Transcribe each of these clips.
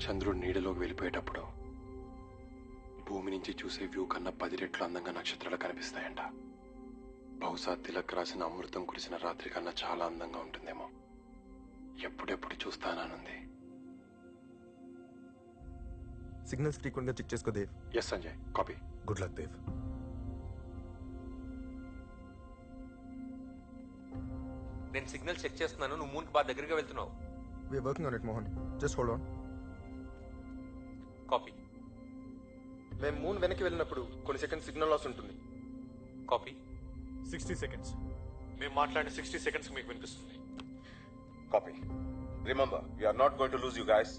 చంద్రుడు నీడలోకి వెళ్ళిపోయేటప్పుడు భూమి నుంచి చూసే వ్యూ కన్నా 10 రెట్లు అందంగా నక్షత్రాలు కనిపిస్తాయంట. బహుశా తిలక్ రాసిన అమృతం కురిసిన రాత్రి కన్నా చాలా అందంగా ఉంటుందేమో. ఎప్పుడెప్పుడు చూస్తాననుంది. సిగ్నల్స్ ఫ్రీక్వెంట్ గా చెక్ చేసుకో Dev. Yes Sanjay, copy. Good luck Dev. నేను సిగ్నల్ చెక్ చేస్తున్నాను, నువ్వు మూన్ కి బాగా దగ్గరగా వెళ్తున్నావు. We're working on it Mohan, just hold on. Copy. మేము మూన్ వెనక్కి వెళ్ళినప్పుడు కొన్ని సెకండ్ సిగ్నల్ లాస్ ఉంటుంది. కాపీ. 60 seconds. మేము మాట్లాడిన 60 seconds మీకు వినిపిస్తుంది. Copy. Remember, we are not going to lose you guys.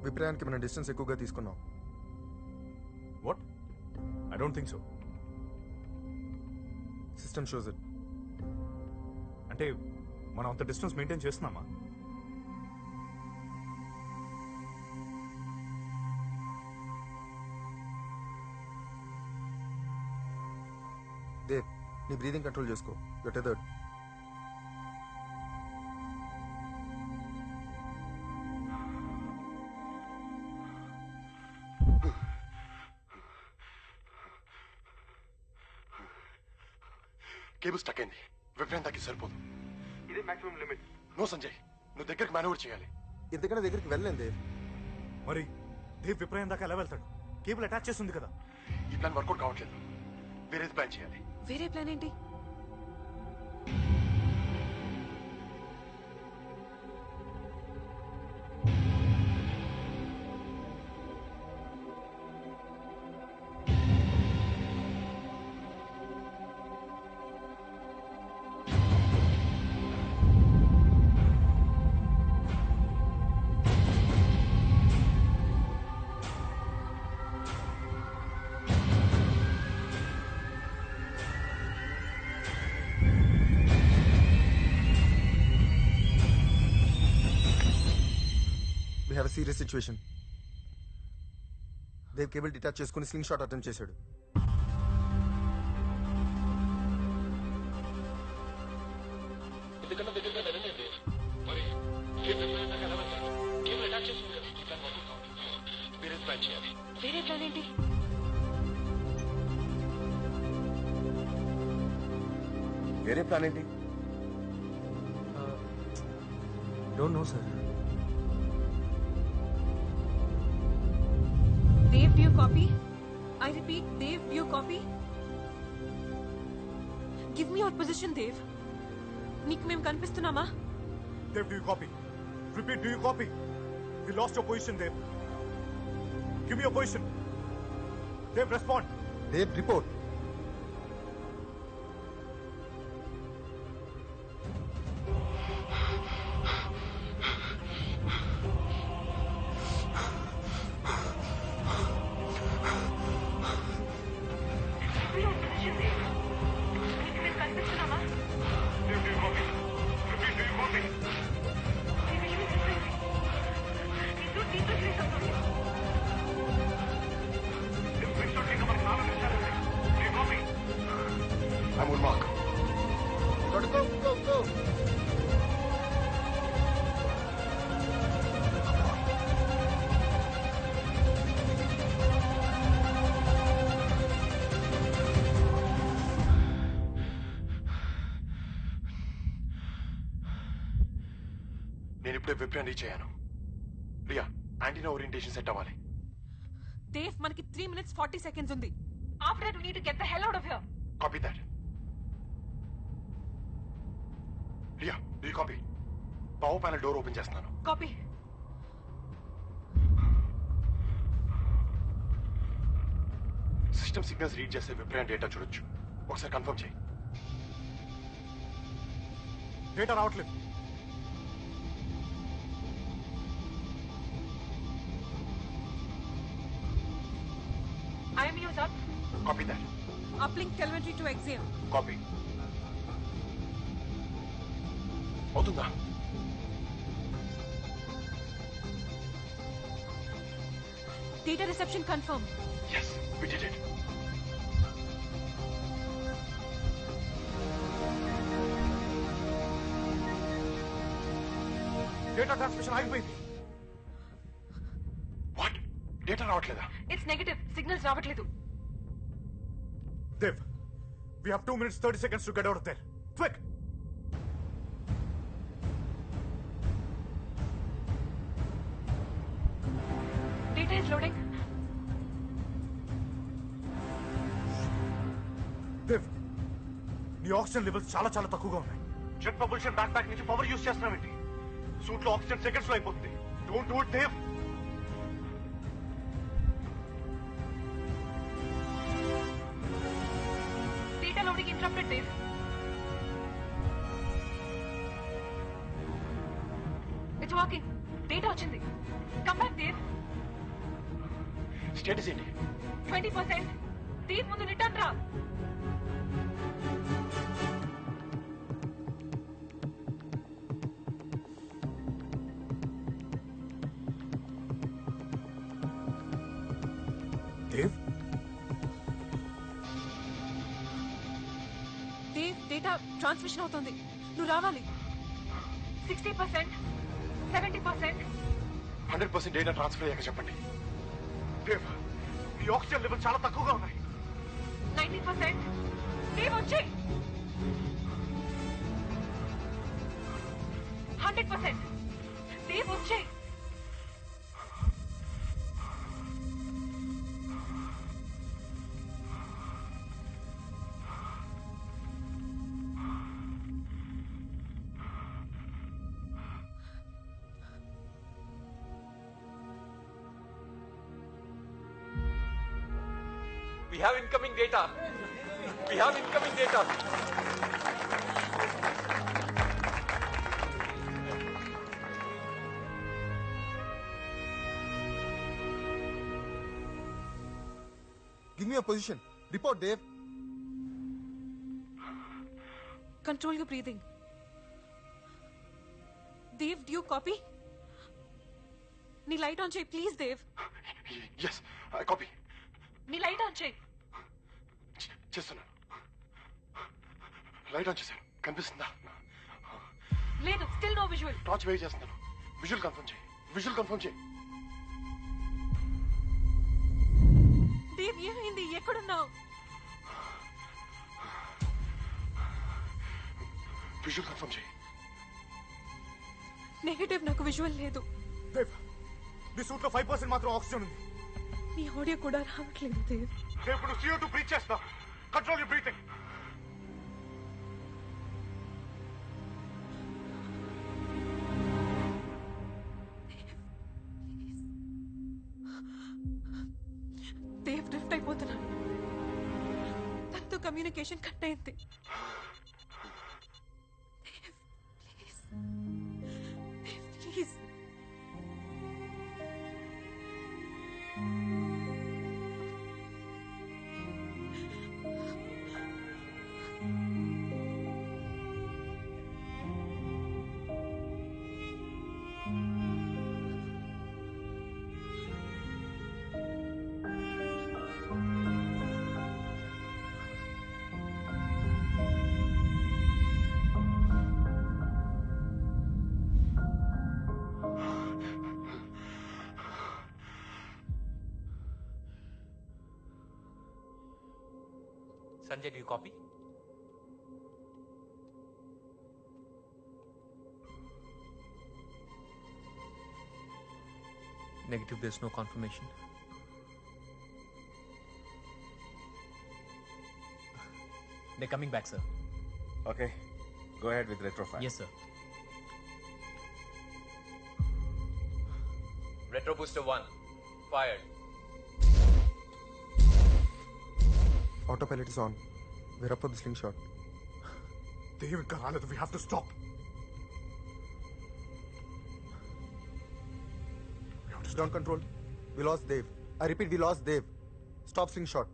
విప్రయానికి మనం డిస్టెన్స్ ఎక్కువగా తీసుకున్నాం. What? I don't think so. System shows it. అంటే మనం అంత డిస్టెన్స్ మెయింటైన్ చేస్తున్నామా? దేవ్, నీ బ్రీదింగ్ కంట్రోల్ చేసుకో. Your tethered. కేబుల్ స్టక్ అయింది. విప్రయంతకి సరిపోదు. ఇదే మాక్సిమం లిమిట్. నో సంజయ్, నువ్వు దగ్గరికి మేనేవర్ చేయాలి. ఇంతకన్నా దగ్గరికి వెళ్ళలేం దేవ్. మరి దేవ్ విప్రయం దాకా ఎలా వెళ్తాడు? కేబుల్ అటాచ్ చేస్తుంది కదా. ఈ ప్లాన్ వర్కౌట్ కావట్లేదు. వేరేది ప్లాన్ చేయాలి. వేరే ప్లాన్ ఏంటి? We have a serious situation. Dev cable detach చేసుకుని స్లింగ్ షాట్ అటెంప్ట్ చేశాడు. వేరే ప్లాన్ ఏంటి? వేరే ప్లాన్ ఏంటి? Don't know sir. Dave, do you copy? I repeat, Dave, do you copy? Give me your position, Dave. నీకు మేము కనిపిస్తున్నామా? Dev, do you copy? Repeat, do you copy? We lost your position, Dev. Give me your position. Dev, respond. Dev report. I'm on mark. Go, go, go. నేను ఇప్పుడే విప్రయాన్ని చేయను. Riya, antenna orientation set అవ్వాలి. Dave, మనకి 3 minutes 40 seconds ఉంది. After that, we need to get the hell out of here. Copy that. Riya, do you copy? Power panel door open చేస్తున్నాను. Copy. System signals read చేసే విప్రయాన్ data చూడొచ్చు. ఒకసారి confirm చేయి. Data రావట్లేదు. IMU is up. Copy that. Uplink telemetry to Axiom. Copy. అవుతుందా? Data reception confirmed. Yes, we did it. Data transmission ఆగిపోయింది. What? Data రావట్లేదా? ఇట్స్ నెగటివ్, సిగ్నల్స్ రావట్లేదు. Dev, we have 2 minutes 30 seconds to get out of there. Quick! Data is loading. Dev, నీ oxygen levels చాలా చాలా తక్కువగా ఉన్నాయి. Jet propulsion back pack నుంచి power use చేస్తున్నావేంటి? సూట్ లో ఆక్సిజన్ సెకండ్స్ లో అయిపోతుంది. Don't do it, Dev. Data loading interrupted, Dev. It's working. Data వచ్చింది. Come back, Dev. స్టేటస్ ఏంటి? 20%. దేవ్ ముందు రిటర్న్ రా. దేవ్, దేవ్, డేటా ట్రాన్స్మిషన్ అవుతుంది. నువ్వు రావాలి. 60%, 70%. 100% డేటా ట్రాన్స్ఫర్ అయ్యాక చెప్పండి. దేవ్, నీ ఆక్సిజన్ లెవెల్ చాలా తక్కువగా ఉన్నాయి. 90%. దేవ్ వచ్చి 100%. దేవ్ వచ్చి We have incoming data. We have incoming data. Give me a position. Report, Dave. control your breathing. Dev, do you copy? నీ లైట్ ఆన్ చేయి ప్లీజ్. దేవ్, ఎస్, కాపీ నీ లైట్ ఆన్ చేయి. చేస్తున్నాను. లైట్ ఆన్ చేశాను. కనిపిస్తుందా? లేదు, still no visual. Torch wait చేస్తున్నాను. Visual confirm చేయి. విజువల్ కన్ఫర్మ్ చేయి. దేవ్, ఏమైంది? ఎక్కడున్నావు? విజువల్ కన్ఫర్మ్ చేయి. నెగటివ్, నాకు విజువల్ లేదు. దేవ్, నీ సూట్ లో 5% మాత్రం ఆక్సిజన్ ఉంది. నీ ఆడియో కూడా రావట్లేదు. దేవ్, దేవ్, ఇప్పుడు CO2 బ్రీత్ చేస్తా. Control your breathing. Dev drift అయిపోతున్నాను. తనతో కమ్యూనికేషన్ కట్ అయింది. Please. Sanjay, do you copy? Negative, there's no confirmation. They're coming back, sir. Okay, go ahead with retrofire. Yes, sir. Retro booster 1, fired. Autopilot is on. We're up for the slingshot. Dev ఇంకా రాలేదు. We have to stop. Ground control. We lost Dave. I repeat, we lost Dave. Stop slingshot.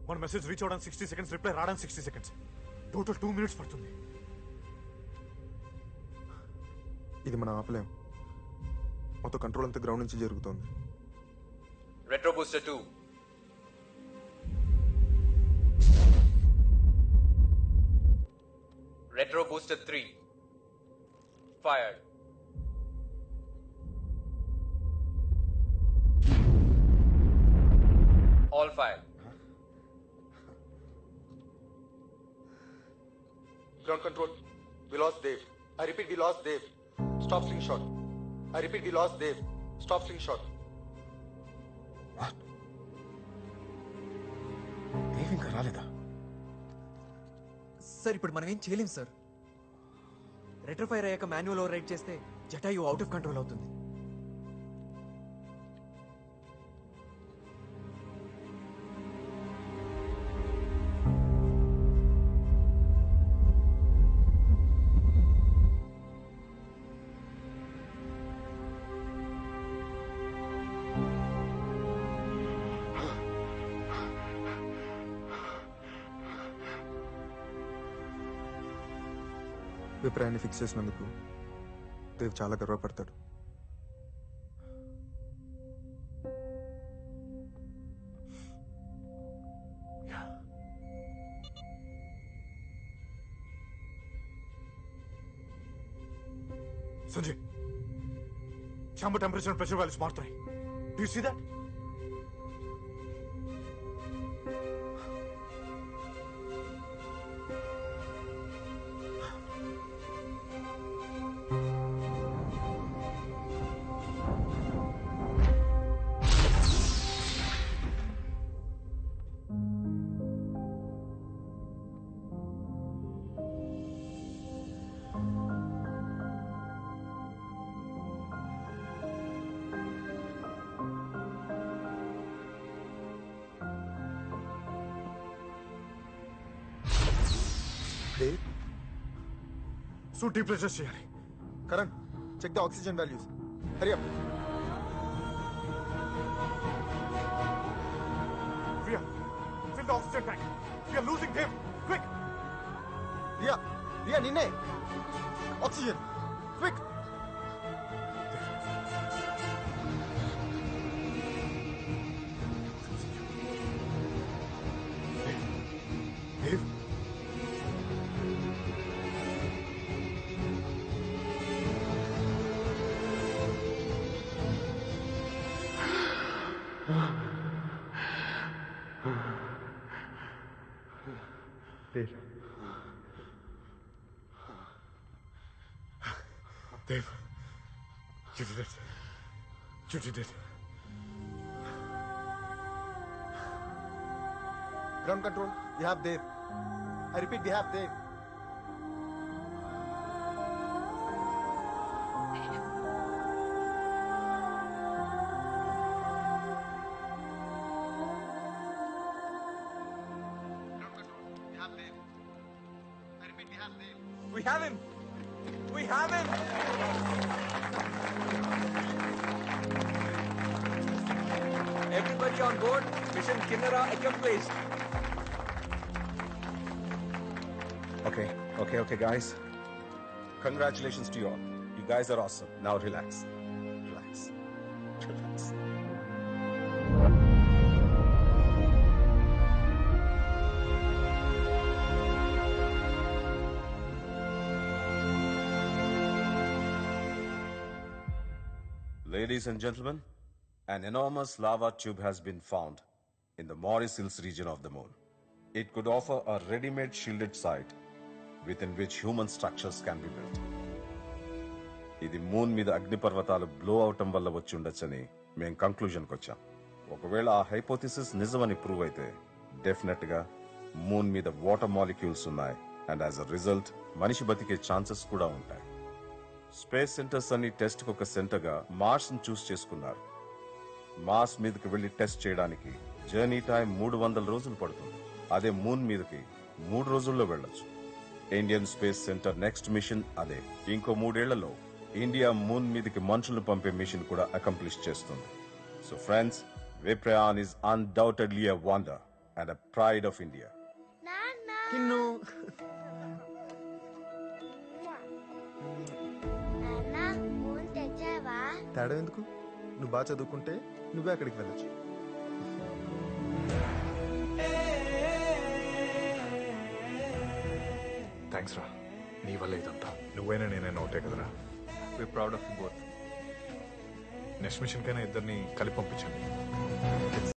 మన message reach అవడానికి 60 seconds, reply రావడానికి 60 seconds. Total 2 minutes పడుతుంది. ఇది మనం ఆపలేం. మొత్తం control అంతా గ్రౌండ్ నుంచి జరుగుతోంది. Retro booster 2. Retro Booster 3. Fired. All fired. Ground control. We lost Dave. I repeat, we lost Dave. Stop slingshot. I repeat, we lost Dave. Stop slingshot. Dev ఇంకా రాలేదా? Sir ఇప్పుడు మనం ఏం చేయలేం సార్. రెట్రోఫైర్ అయ్యాక మాన్యువల్ ఓవర్ రైడ్ చేస్తే Jatayu out of control అవుతుంది. అభిప్రాయాన్ని ఫిక్స్ చేసినందుకు దేవ్ చాలా గర్వపడతాడు. Sanjay, chamber temperature and pressure values మారుతున్నాయి. Do you see that? Dave, suit డీప్రెషర్ చేయాలి. Karan, check the oxygen values. Hurry up. Ria, fill the oxygen tank. We are losing Dave. Quick! Ria, ninne. Oxygen. Quick. Dave? Dave, you did it. You did it. Ground control, we have Dave. I repeat, we have Dave. We have him. We have him. Everybody on board. Mission Kinnara accomplished. Okay, guys. Congratulations to you all. You guys are awesome. Now relax. Relax. Relax. Ladies and gentlemen, an enormous lava tube has been found in the Morris Hills region of the moon. It could offer a ready-made shielded site within which human structures can be built. ఇది moon మీద అగ్నిపర్వతాలు blow అవటం వల్ల వచ్చి ఉండొచ్చని మేం కంక్లూజన్కి వచ్చాం. ఒకవేళ ఆ హైపోథిసిస్ నిజమని ప్రూవ్ అయితే డెఫినెట్ గా మూన్ మీద వాటర్ మాలిక్యూల్స్ ఉన్నాయి అండ్ యాజ్ అ రిజల్ట్ మనిషి బతికే ఛాన్సెస్ కూడా ఉంటాయి. స్పేస్ సెంటర్స్ అని టెస్ట్ కు ఒక సెంటర్ గా మార్స్ ని చూస్ చేసుకున్నారు. మార్స్ మీదకి వెళ్లి టెస్ట్ చేయడానికి జర్నీ టైం 300 రోజులు పడుతుంది. అదే మూన్ మీదకి 3 రోజుల్లో వెళ్ళొచ్చు. Indian space centre next mission అదే. ఇంకో 3 ఏళ్లలో ఇండియా మూన్ మీదకి మనుషులను పంపే మిషన్ కూడా అకంప్లిష్ చేస్తుంది. సో ఫ్రెండ్స్, విప్రయాన్ is undoubtedly a wonder and a pride of India. కిన్ను. తేడా ఎందుకు? నువ్వు బాగా చదువుకుంటే నువ్వే అక్కడికి వెళ్ళొచ్చు. థ్యాంక్స్ రా, నీ వల్ల ఇదంతా నువ్వైనా నేనైనా ఒకటే కదరా. We're proud of you both. Next mission కైనా ఇద్దరిని కలిపి పంపించండి.